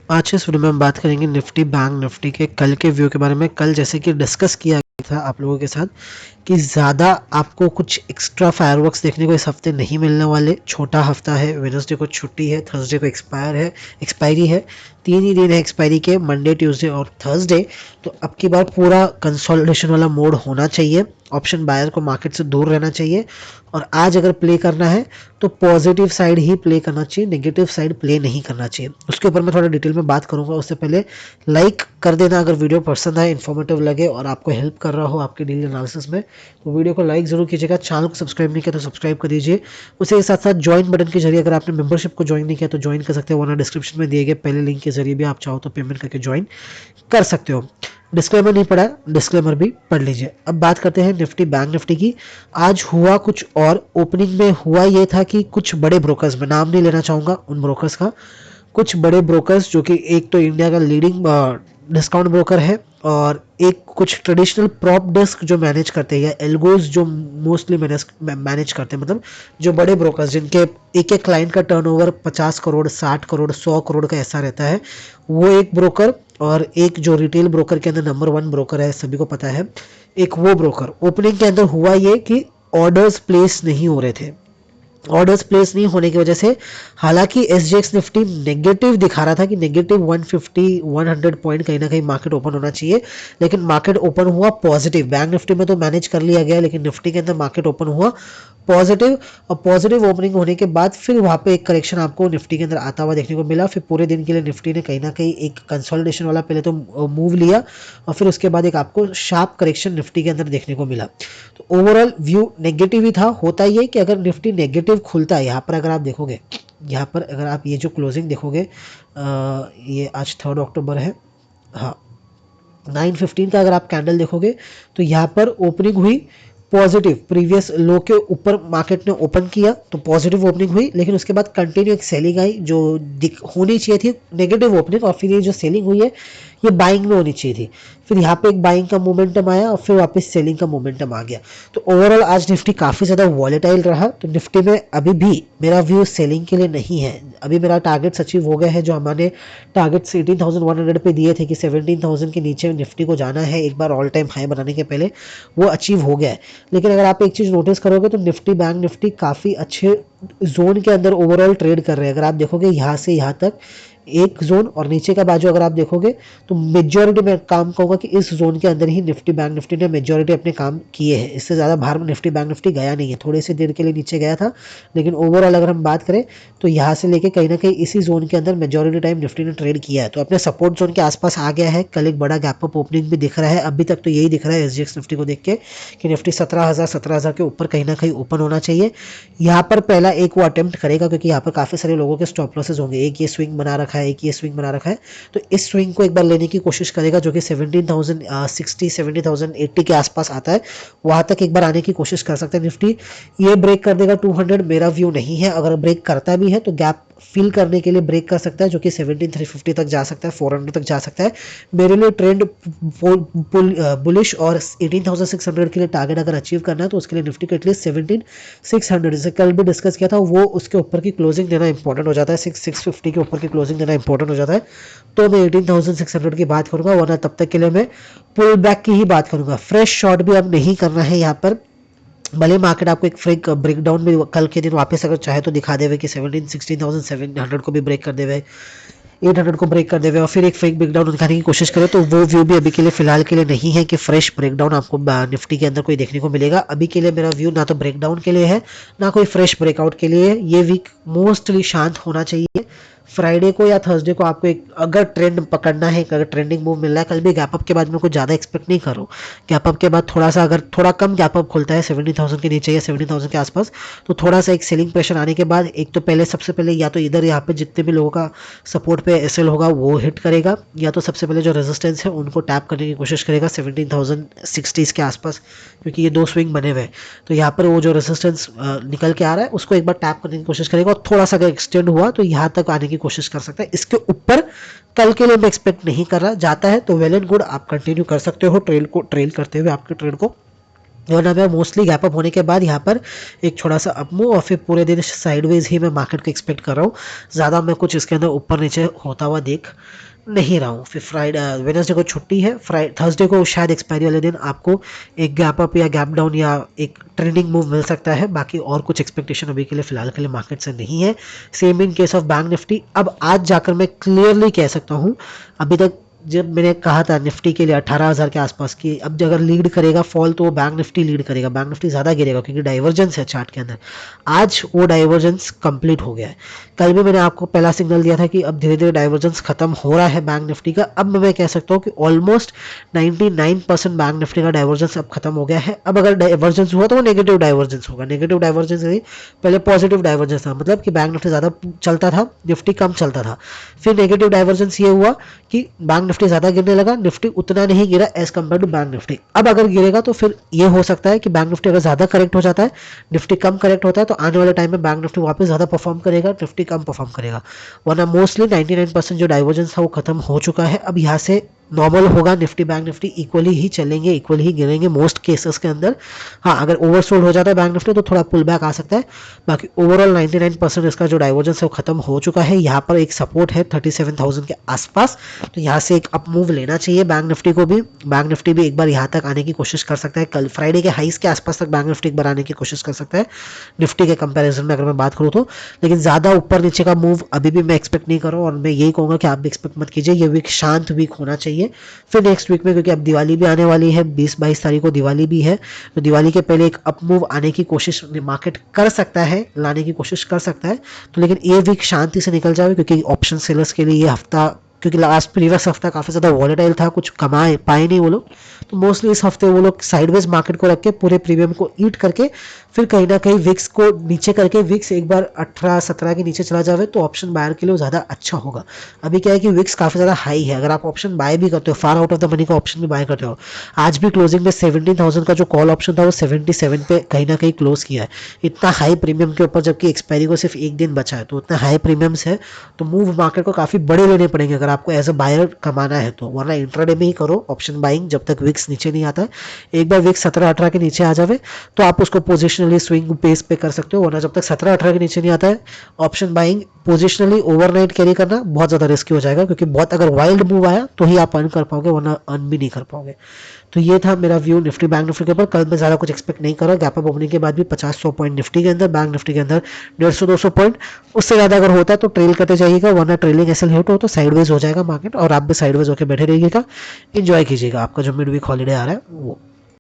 आज के इस वीडियो में हम बात करेंगे निफ्टी बैंक निफ्टी के कल के व्यू के बारे में। कल जैसे कि डिस्कस किया गया था आप लोगों के साथ कि ज़्यादा आपको कुछ एक्स्ट्रा फायरवर्क्स देखने को इस हफ्ते नहीं मिलने वाले। छोटा हफ्ता है, वेडनेसडे को छुट्टी है, थर्सडे को एक्सपायरी है, 3 ही दिन है एक्सपायरी के, मंडे ट्यूसडे और थर्सडे। तो अब की बार पूरा कंसोलिडेशन वाला मोड होना चाहिए, ऑप्शन बायर को मार्केट से दूर रहना चाहिए और आज अगर प्ले करना है तो पॉजिटिव साइड ही प्ले करना चाहिए, नेगेटिव साइड प्ले नहीं करना चाहिए। उसके ऊपर मैं थोड़ा डिटेल में बात करूंगा। उससे पहले लाइक कर देना अगर वीडियो पसंद आए, इन्फॉर्मेटिव लगे और आपको हेल्प कर रहा हो आपके डेली एनालिसिस में, तो वीडियो को लाइक जरूर कीजिएगा। चैनल को सब्सक्राइब नहीं किया तो सब्सक्राइब कर दीजिए। उसी के साथ साथ ज्वाइन बटन के जरिए अगर आपने मेंबरशिप को ज्वाइन नहीं किया तो ज्वाइन कर सकते हो, वरना डिस्क्रिप्शन में दिए गए पहले लिंक के जरिए भी आप चाहो तो पेमेंट करके ज्वाइन कर सकते हो। डिस्क्लेमर नहीं पढ़ा, डिस्क्लेमर भी पढ़ लीजिए। अब बात करते हैं निफ्टी बैंक निफ्टी की। आज हुआ कुछ और, ओपनिंग में हुआ ये था कि कुछ बड़े ब्रोकर्स, मैं नाम नहीं लेना चाहूँगा उन ब्रोकर्स का, कुछ बड़े ब्रोकर्स जो कि एक तो इंडिया का लीडिंग डिस्काउंट ब्रोकर है और एक कुछ ट्रेडिशनल प्रॉप डेस्क जो मैनेज करते हैं या एल्गोज जो मोस्टली मैनेज करते हैं, मतलब जो बड़े ब्रोकर्स जिनके एक एक क्लाइंट का टर्नओवर 50 करोड़ 60 करोड़ 100 करोड़ का ऐसा रहता है, वो एक ब्रोकर। और एक जो रिटेल ब्रोकर के अंदर नंबर 1 ब्रोकर है, सभी को पता है, एक वो ब्रोकर। ओपनिंग के अंदर हुआ ये कि ऑर्डर्स प्लेस नहीं हो रहे थे। ऑर्डर्स प्लेस नहीं होने की वजह से, हालांकि एसजीएक्स निफ्टी नेगेटिव दिखा रहा था कि नेगेटिव 150 100 पॉइंट कहीं ना कहीं मार्केट ओपन होना चाहिए, लेकिन मार्केट ओपन हुआ पॉजिटिव। बैंक निफ्टी में तो मैनेज कर लिया गया, लेकिन निफ्टी के अंदर मार्केट ओपन हुआ पॉजिटिव। और पॉजिटिव ओपनिंग होने के बाद फिर वहाँ पे एक करेक्शन आपको निफ्टी के अंदर आता हुआ देखने को मिला। फिर पूरे दिन के लिए निफ्टी ने कहीं ना कहीं एक कंसोलिडेशन वाला पहले तो मूव लिया और फिर उसके बाद एक आपको शार्प करेक्शन निफ्टी के अंदर देखने को मिला। तो ओवरऑल व्यू नेगेटिव ही था। होता ये कि अगर निफ्टी नेगेटिव खुलता है, यहाँ पर अगर आप देखोगे, यहाँ पर अगर आप ये जो क्लोजिंग देखोगे, ये आज 3 अक्टूबर है, हाँ 9:15 का अगर आप कैंडल देखोगे तो यहाँ पर ओपनिंग हुई पॉजिटिव, प्रीवियस लो के ऊपर मार्केट ने ओपन किया तो पॉजिटिव ओपनिंग हुई, लेकिन उसके बाद कंटिन्यू एक सेलिंग आई जो होनी चाहिए थी नेगेटिव ओपनिंग, और फिर ये जो सेलिंग हुई है ये बाइंग में होनी चाहिए थी। फिर यहाँ पे एक बाइंग का मोमेंटम आया और फिर वापस सेलिंग का मोमेंटम आ गया। तो ओवरऑल आज निफ्टी काफ़ी ज़्यादा वॉलेटाइल रहा। तो निफ्टी में अभी भी मेरा व्यू सेलिंग के लिए नहीं है। अभी मेरा टारगेट्स अचीव हो गए हैं, जो हमारे टारगेट्स 18,100 पे दिए थे कि 17,000 के नीचे निफ्टी को जाना है एक बार ऑल टाइम हाई बनाने के पहले, वो अचीव हो गया है। लेकिन अगर आप एक चीज़ नोटिस करोगे तो निफ्टी बैंक निफ्टी काफ़ी अच्छे जोन के अंदर ओवरऑल ट्रेड कर रहे हैं। अगर आप देखोगे यहाँ से यहाँ तक एक जोन और नीचे का बाजू अगर आप देखोगे तो मेजॉरिटी में काम कहूँगा कि इस जोन के अंदर ही निफ्टी बैंक निफ्टी ने मेजॉरिटी अपने काम किए हैं। इससे ज़्यादा बाहर में निफ्टी बैंक निफ्टी गया नहीं है। थोड़ी सी देर के लिए नीचे गया था, लेकिन ओवरऑल अगर हम बात करें तो यहाँ से लेके कहीं ना कहीं इसी जोन के अंदर मेजॉरिटी टाइम निफ्टी ने ट्रेड किया है। तो अपने सपोर्ट जोन के आसपास आ गया है। कल एक बड़ा गैप अप ओपनिंग भी दिख रहा है। अभी तक तो यही दिख रहा है एसजीएक्स निफ्टी को देख के कि निफ्टी 17,000 के ऊपर कहीं ना कहीं ओपन होना चाहिए। यहाँ पर पहला एक वो अटेम्प्ट करेगा, क्योंकि यहाँ पर काफ़ी सारे लोगों के स्टॉप लॉसेस होंगे। एक ये स्विंग बना रखा है, एक ये स्विंग बना रखा है, तो इस स्विंग को एक बार लेने की कोशिश करेगा जो कि 17,060 17,080 के आसपास आता है। वहाँ तक एक बार आने की कोशिश कर सकता है निफ्टी। ये ब्रेक कर देगा 200, मेरा व्यू नहीं है। अगर ब्रेक करता भी है तो गैप फिल करने के लिए ब्रेक कर सकता है, जो कि 17,350 तक जा सकता है, 400 तक जा सकता है। मेरे लिए ट्रेंड बुलिश और 18,600 के लिए टारगेट अगर अचीव करना है तो उसके लिए निफ्टी को एटलीस्ट 17,600, जैसे कल भी डिस्कस किया था, वो उसके ऊपर की क्लोजिंग देना इंपॉर्टेंट हो जाता है। 650 के ऊपर की क्लोजिंग देना इंपॉर्टेंट हो जाता है। तो मैं 18,600 की बात करूंगा, वरना तब तक के लिए मैं पुल बैक की ही बात करूंगा। फ्रेश शॉट भी अब नहीं करना है यहाँ पर। भले मार्केट आपको एक फ्रिक ब्रेकडाउन भी कल के दिन वापस अगर चाहे तो दिखा देवे कि 16,700 को भी ब्रेक कर देवे, 800 को ब्रेक कर देवे और फिर एक फेक ब्रेकडाउन दिखाने की कोशिश करे, तो वो व्यू भी अभी के लिए फिलहाल के लिए नहीं है कि फ्रेश ब्रेकडाउन आपको निफ्टी के अंदर कोई देखने को मिलेगा। अभी के लिए मेरा व्यू ना तो ब्रेकडाउन के लिए है, ना कोई फ्रेश ब्रेकआउट के लिए है। ये वीक मोस्टली शांत होना चाहिए। फ्राइडे को या थर्सडे को आपको एक अगर ट्रेंड पकड़ना है, अगर ट्रेंडिंग मूव मिल रहा है, कल भी गैप अप के बाद में कुछ ज़्यादा एक्सपेक्ट नहीं करो। गैप अप के बाद थोड़ा सा अगर थोड़ा कम गैप अप खुलता है 70,000 के नीचे या 70,000 के आसपास, तो थोड़ा सा एक सेलिंग प्रेशर आने के बाद एक तो पहले सबसे पहले या तो इधर यहाँ पे जितने भी लोगों का सपोर्ट पे एसएल होगा वो हिट करेगा, या तो सबसे पहले जो रेजिस्टेंस है उनको टैप करने की कोशिश करेगा 17,060 के आसपास, क्योंकि ये दो स्विंग बने हुए हैं। तो यहाँ पर वो जो रेजिस्टेंस निकल के आ रहा है उसको एक बार टैप करने की कोशिश करेगा और थोड़ा सा अगर एक्सटेंड हुआ तो यहाँ तक आने की कोशिश कर सकता है। इसके ऊपर कल के लिए मैं एक्सपेक्ट नहीं कर रहा। जाता है तो वेल एंड गुड, आप कंटिन्यू कर सकते हो ट्रेल करते हुए आपके ट्रेड को। वरना मैं मोस्टली गैप अप होने के बाद यहाँ पर एक छोटा सा अप मूव और फिर पूरे दिन साइडवेज ही मैं मार्केट को एक्सपेक्ट कर रहा हूँ। ज़्यादा मैं कुछ इसके अंदर ऊपर नीचे होता हुआ देख नहीं रहा हूँ। फिर फ्राइडे वेडनेसडे को छुट्टी है, थर्सडे को शायद एक्सपायरी वाले दिन आपको एक गैप अप या गैप डाउन या एक ट्रेंडिंग मूव मिल सकता है। बाकी और कुछ एक्सपेक्टेशन अभी के लिए फिलहाल के लिए मार्केट से नहीं है। Same in case of bank Nifty. अब आज जाकर मैं क्लियरली कह सकता हूँ, अभी तक जब मैंने कहा था निफ्टी के लिए 18,000 के आसपास की, अब अगर लीड करेगा फॉल तो वो बैंक निफ्टी लीड करेगा, बैंक निफ्टी ज़्यादा गिरेगा क्योंकि डाइवर्जेंस है चार्ट के अंदर। आज वो डाइवर्जेंस कंप्लीट हो गया है। कल भी मैंने आपको पहला सिग्नल दिया था कि अब धीरे धीरे डाइवर्जेंस खत्म हो रहा है बैंक निफ्टी का। अब मैं कह सकता हूँ कि ऑलमोस्ट 99% बैंक निफ्टी का डाइवर्जेंस अब खत्म हो गया है। अब अगर डाइवर्जेंस हुआ तो वो नेगेटिव डाइवर्जेंस होगा। नेगेटिव डाइवर्जेंस नहीं, पहले पॉजिटिव डाइवर्जेंस था, मतलब कि बैंक निफ्टी ज़्यादा चलता था, निफ्टी कम चलता था। फिर नेगेटिव डाइवर्जेंस ये हुआ कि बैंक निफ्टी ज़्यादा गिरने लगा, निफ्टी उतना नहीं गिरा as compare to bank Nifty. अब अगर गिरेगा तो फिर ये हो सकता है कि बैंक निफ्टी अगर ज़्यादा करेक्ट हो जाता है, निफ्टी कम करेक्ट होता है, तो आने वाले टाइम में बैंक निफ्टी वापस ज़्यादा परफॉर्म करेगा, निफ्टी कम परफॉर्म करेगा। वरना मोस्टली 99% जो डाइवर्जेंस था वो खत्म हो चुका है। अब यहाँ से नॉर्मल होगा, निफ्टी बैंक निफ्टी इक्वली ही चलेंगे, इक्वली ही गिरेंगे मोस्ट केसेस के अंदर। हाँ, अगर ओवरसोल्ड हो जाता है बैंक निफ्टी तो थोड़ा पुल बैक आ सकता है। बाकी ओवरऑल 99% इसका जो डाइवर्जेंस है वो खत्म हो चुका है। यहाँ पर एक सपोर्ट है 37,000 के आसपास, तो यहाँ से एक अप मूव लेना चाहिए बैंक निफ्टी को भी। बैंक निफ्टी भी एक बार यहाँ तक आने की कोशिश कर सकता है, कल फ्राइडे के हाइस के आसपास तक बैंक निफ्टी एक बार आने की कोशिश कर सकता है निफ्टी के कंपैरिजन में अगर मैं बात करूँ तो। लेकिन ज़्यादा ऊपर नीचे का मूव अभी भी मैं एक्सपेक्ट नहीं कर रहा हूँ, और मैं यही कहूँगा कि आप भी एक्सपेक्ट मत कीजिए। ये वीक शांत वीक होना चाहिए। फिर नेक्स्ट वीक में, क्योंकि अब दिवाली भी आने वाली है, 20-22 तारीख को दिवाली भी है, तो दिवाली के पहले एक अप मूव आने की कोशिश मार्केट कर सकता है, लाने की कोशिश कर सकता है। तो लेकिन ये वीक शांति से निकल जाए, क्योंकि ऑप्शन सेलर्स के लिए ये हफ्ता, क्योंकि लास्ट प्रीवियस हफ्ता काफ़ी ज़्यादा वॉलेटाइल था, कुछ कमाए पाए नहीं वो लोग, तो मोस्टली इस हफ्ते वो लोग साइडवेज मार्केट को रख के पूरे प्रीमियम को ईट करके फिर कहीं ना कहीं विक्स को नीचे करके, विक्स एक बार 18-17 के नीचे चला जावे तो ऑप्शन बायर के लिए ज़्यादा अच्छा होगा। अभी क्या है कि विक्स काफ़ी ज़्यादा हाई है, अगर आप ऑप्शन बाय भी करते हो, far out of the money का ऑप्शन भी बाय करते हो। आज भी क्लोजिंग में 17,000 का जो कॉल ऑप्शन था वो 77 पे कहीं ना कहीं क्लोज किया है। इतना हाई प्रीमियम के ऊपर, जबकि एक्सपायरी को सिर्फ एक दिन बचा है, तो उतना हाई प्रीमियम्स है, तो मूव मार्केट को काफ़ी बड़े लेने पड़ेंगे अगर आपको एज अ बायर कमाना है तो। वरना इंट्राडे में ही करो ऑप्शन बाइंग जब तक विक्स नीचे नहीं आता है। एक बार विक्स 17-18 के नीचे आ जावे तो आप उसको पोजिशनली स्विंग बेस पे कर सकते हो, वरना जब तक 17-18 के नीचे नहीं आता है option buying positionally overnight carry करना बहुत ज़्यादा रिस्की हो जाएगा, क्योंकि बहुत अगर वाइल्ड मूव आया तो ही आप अर्न कर पाओगे, वरना अर्न भी नहीं कर पाओगे। तो ये था मेरा व्यू निफ्टी बैंक निफ्टी के ऊपर। कल मैं ज़्यादा कुछ एक्सपेक्ट नहीं कर रहा, गैप अप ओपनिंग के बाद भी 50-100 पॉइंट निफ्टी के अंदर, बैंक निफ्टी के अंदर 150-200 पॉइंट, उससे ज़्यादा अगर होता है तो ट्रेल करते जाइएगा, वरना ट्रेलिंग एसएल हिट हो तो साइडवेज हो जाएगा मार्केट, और आप भी साइडवेज होकर बैठे रहिएगा, इंजॉय कीजिएगा आपका जो मिड वीक हॉलीडे आ रहा है वो।